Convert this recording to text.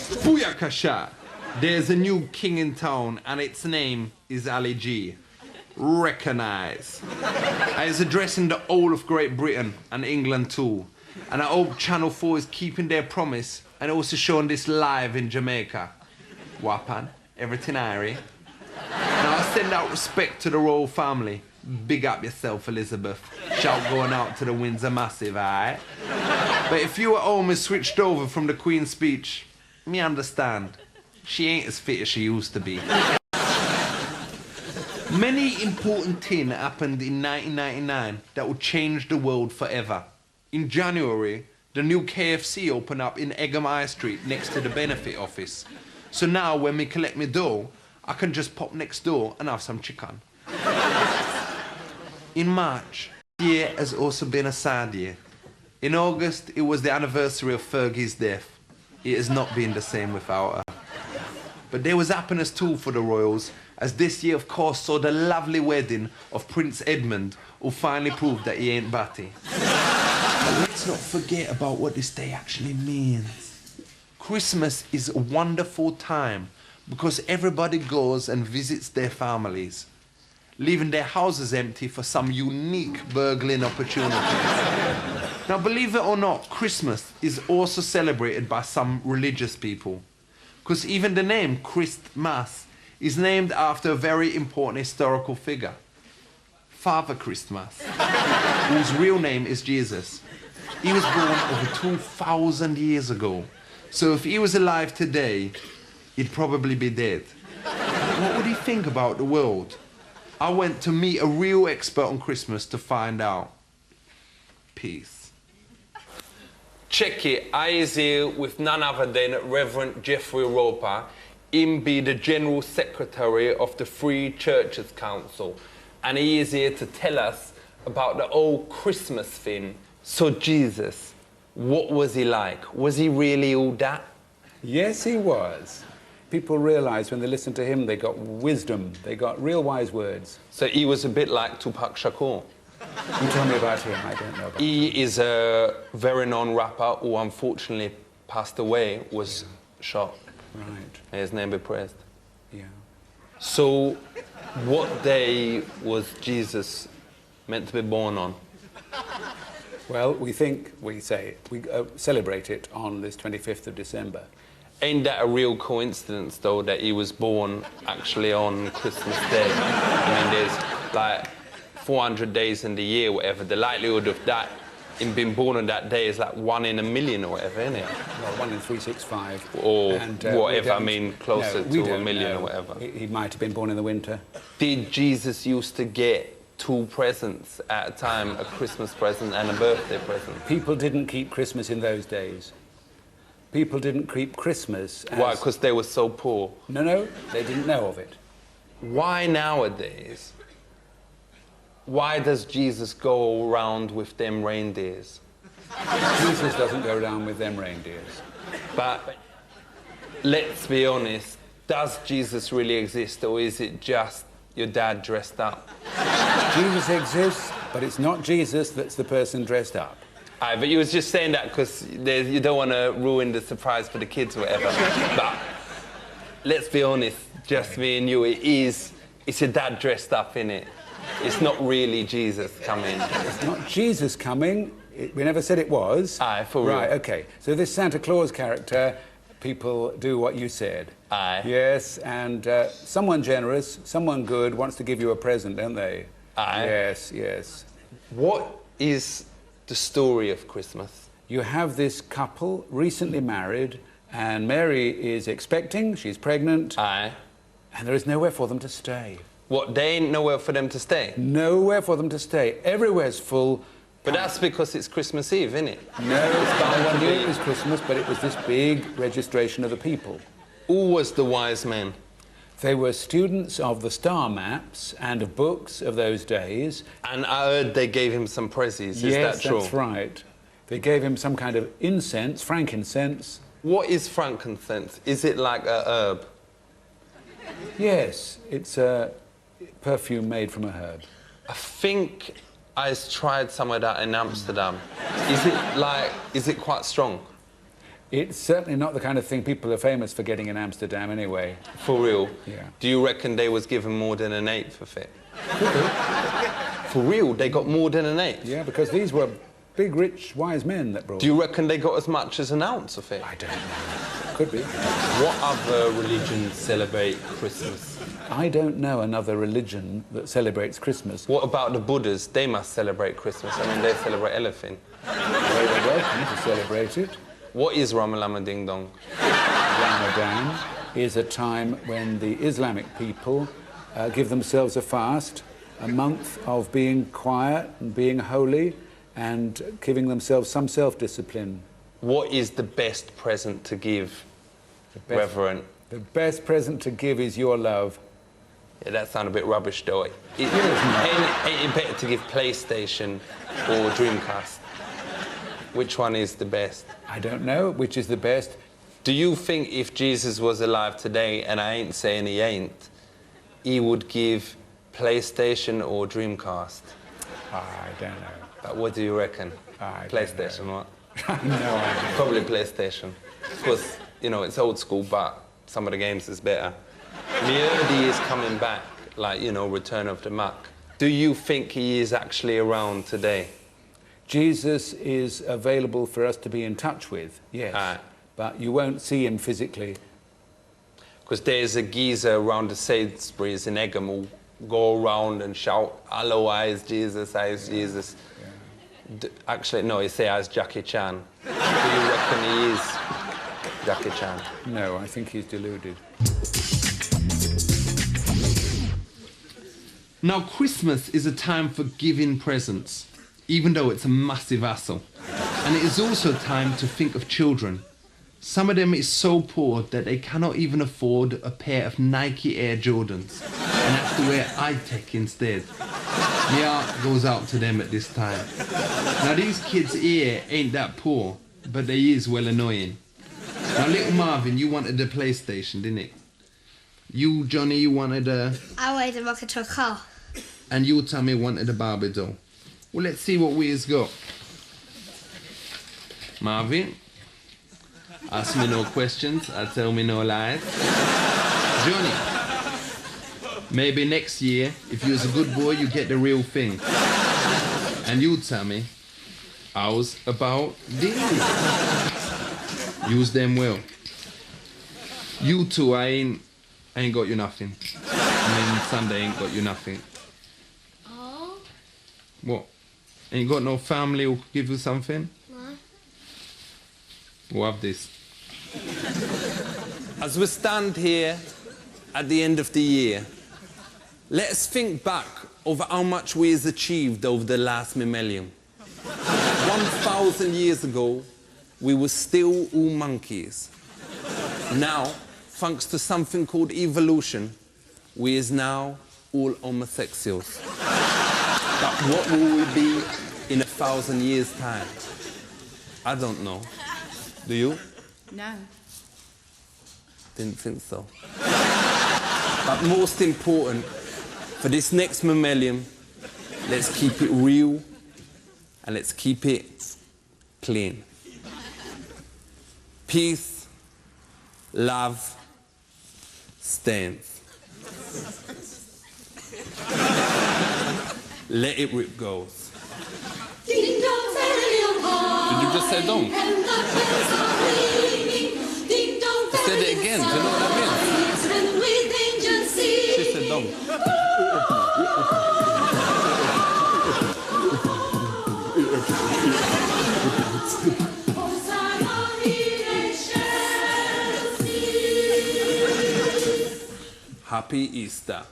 Booyakasha! There's a new king in town and its name is Ali G. Recognise. I is addressing the whole of Great Britain and England too. And I hope Channel 4 is keeping their promise and also showing this live in Jamaica. Wapan, everything airy. Now I send out respect to the royal family. Big up yourself, Elizabeth. Shout going out to the Windsor Massive, aight? But if you at home is switched over from the Queen's speech, me understand. She ain't as fit as she used to be. Many important things happened in 1999 that would change the world forever. In January, the new KFC opened up in Egham High Street next to the benefit office. So now when me collect my dough, I can just pop next door and have some chicken. In March, the year has also been a sad year. In August, it was the anniversary of Fergie's death. It has not been the same without her. But there was happiness too for the royals, as this year of course saw the lovely wedding of Prince Edmund, who finally proved that he ain't batty. But let's not forget about what this day actually means. Christmas is a wonderful time because everybody goes and visits their families, leaving their houses empty for some unique burgling opportunity. Now, believe it or not, Christmas is also celebrated by some religious people, because even the name Christmas is named after a very important historical figure, Father Christmas, whose real name is Jesus. He was born over 2,000 years ago, so if he was alive today, he'd probably be dead. What would he think about the world? I went to meet a real expert on Christmas to find out. Peace. Check it, I is here with none other than Reverend Jeffrey Roper. Him be the General Secretary of the Free Churches Council. And he is here to tell us about the old Christmas thing. So Jesus, what was he like? Was he really all that? Yes, he was. People realised when they listened to him, they got wisdom, they got real wise words. So he was a bit like Tupac Shakur. You tell me about him, I don't know about him. He is a very known rapper who unfortunately passed away, was shot. Right. May his name be praised. Yeah. So, what day was Jesus meant to be born on? Well, we celebrate it on this 25th of December. Ain't that a real coincidence, though, that he was born actually on Christmas Day? I mean, there's like 400 days in the year, whatever. The likelihood of that, him being born on that day, is like 1 in a million or whatever, isn't it? Well, 1 in 365. Or whatever, I mean, closer to a million or whatever. He might have been born in the winter. Did Jesus used to get 2 presents at a time, a Christmas present and a birthday present? People didn't keep Christmas in those days. People didn't keep Christmas as... Why? Because they were so poor? No, they didn't know of it. Why nowadays? Why does Jesus go around with them reindeers? Jesus doesn't go around with them reindeers. But let's be honest, does Jesus really exist, or is it just your dad dressed up? Jesus exists, but it's not Jesus that's the person dressed up. Aye, but you was just saying that because you don't want to ruin the surprise for the kids or whatever. But let's be honest, just me and you, it's your dad dressed up, innit? It's not really Jesus coming. It's not Jesus coming. We never said it was. Aye, for real. Right, OK. So this Santa Claus character, people do what you said. Aye. Yes, and someone generous, someone good wants to give you a present, don't they? Aye. Yes. What is the story of Christmas? You have this couple, recently married, and Mary is expecting, she's pregnant. Aye. And there is nowhere for them to stay. What, there ain't nowhere for them to stay? Nowhere for them to stay. Everywhere's full. But that's because it's Christmas Eve, isn't it? No, it's knew it was Christmas, but it was this big registration of the people. Who was the wise men? They were students of the star maps and of books of those days. And I heard they gave him some prezzies, is that true? Yes, that's right. They gave him some kind of incense, frankincense. What is frankincense? Is it like a herb? Yes, it's a perfume made from a herb. I think I tried some of that in Amsterdam. Is it quite strong? It's certainly not the kind of thing people are famous for getting in Amsterdam anyway. For real? Yeah. Do you reckon they was given more than an eighth of it? For real? They got more than an eighth? Yeah, because these were big, rich, wise men that brought Do you reckon they got as much as an ounce of it? I don't know. Could be. What other religions celebrate Christmas? I don't know another religion that celebrates Christmas. What about the Buddhas? They must celebrate Christmas. I mean, they celebrate everything. Well, they're welcome to celebrate it. What is Ramalama Ding Dong? Ramadan is a time when the Islamic people give themselves a fast, a month of being quiet and being holy and giving themselves some self-discipline. What is the best present to give, Reverend? The best present to give is your love. Yeah, that sounds a bit rubbish, though. Ain't it better to give PlayStation or Dreamcast? Which one is the best? I don't know which is the best. Do you think if Jesus was alive today, and I ain't saying he ain't, he would give PlayStation or Dreamcast? I don't know. But what do you reckon? I don't PlayStation, know. what? No idea. Probably PlayStation. Because, you know, it's old school, but some of the games is better. Mjöldy is coming back, like, you know, Return of the Mac. Do you think he is actually around today? Jesus is available for us to be in touch with, yes. Aye. But you won't see him physically. Because there's a geezer around the Sainsbury's in Egham who'll go around and shout, "Hello, I is Jesus, I is Jesus." Yeah. Actually, no, he say I is Jackie Chan. Do you reckon he is Jackie Chan? No, I think he's deluded. Now, Christmas is a time for giving presents, even though it's a massive hassle. And it is also a time to think of children. Some of them is so poor that they cannot even afford a pair of Nike Air Jordans and have to wear high-tech instead. My heart goes out to them at this time. Now, these kids here ain't that poor, but they is well annoying. Now, little Marvin, you wanted a PlayStation, didn't it? You, Johnny, you wanted a... I wanted a rocket to a car. And you, Tommy, wanted a Barbie doll. Well, let's see what we has got. Marvin, ask me no questions, I tell me no lies. Johnny, maybe next year, if you was a good boy, you get the real thing. And you, Tommy, how's about these? Use them well. You two, I ain't got you nothing. I mean, Sunday ain't got you nothing. Oh? What? Ain't got no family who could give you something? No. We'll have this. As we stand here at the end of the year, let us think back of how much we has achieved over the last millennium. 1,000 years ago, we were still all monkeys. Now, thanks to something called evolution, we is now all homosexuals. But what will we be in 1,000 years' time? I don't know. Do you? No. Didn't think so. But most important, for this next millennium, let's keep it real and let's keep it clean. Peace, love, stands. Let it rip goes. Ding dong, Did you just say dong? I said it again. Do you know what that means? She said dong. Happy Easter.